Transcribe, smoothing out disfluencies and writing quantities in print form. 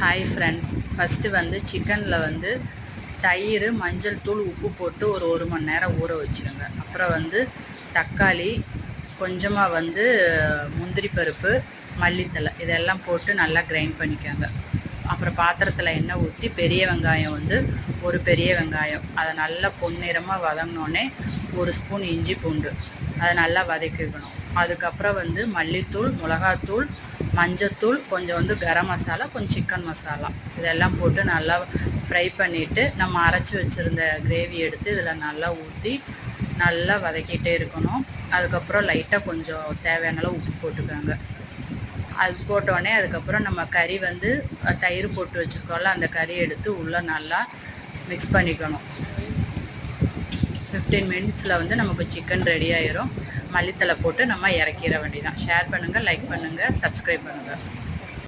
Hi friends, first வந்து சிக்கனில் வந்து தயிர், மஞ்சள் தூள், உப்பு போட்டு ஒரு மணி நேரம் ஊற வச்சுருங்க. அப்புறம் வந்து தக்காளி, கொஞ்சமாக வந்து முந்திரி பருப்பு, மல்லித்தழை இதெல்லாம் போட்டு நல்லா கிரைண்ட் பண்ணிக்கோங்க. அப்புறம் பாத்திரத்தில் எண்ணெய் ஊற்றி பெரிய வெங்காயம் வந்து ஒரு பெரிய வெங்காயம் அதை நல்லா பொன்னிறமாக வதங்கினோடனே ஒரு ஸ்பூன் இஞ்சி பூண்டு அதை நல்லா வதக்கிக்கணும். அதுக்கப்புறம் வந்து மல்லித்தூள், மிளகாத்தூள், மஞ்சத்தூள், கொஞ்சம் வந்து கரம் மசாலா, கொஞ்சம் சிக்கன் மசாலா இதெல்லாம் போட்டு நல்லா ஃப்ரை பண்ணிவிட்டு நம்ம அரைச்சி வச்சுருந்த கிரேவி எடுத்து இதில் நல்லா ஊற்றி நல்லா வதக்கிட்டே இருக்கணும். அதுக்கப்புறம் லைட்டாக கொஞ்சம் தேவையான அளவு உப்பு போட்டுக்கோங்க. அது போட்டோடனே அதுக்கப்புறம் நம்ம கறி வந்து தயிர் போட்டு வச்சுருக்கோம்ல, அந்த கறி எடுத்து உள்ளே நல்லா மிக்ஸ் பண்ணிக்கணும். 15 மினிட்ஸில் வந்து நமக்கு சிக்கன் ரெடி ஆயிரும். மல்லித்தழை போட்டு நம்ம இறக்கிற வேண்டியதான். ஷேர் பண்ணுங்கள், லைக் பண்ணுங்கள், சப்ஸ்கிரைப் பண்ணுங்கள்.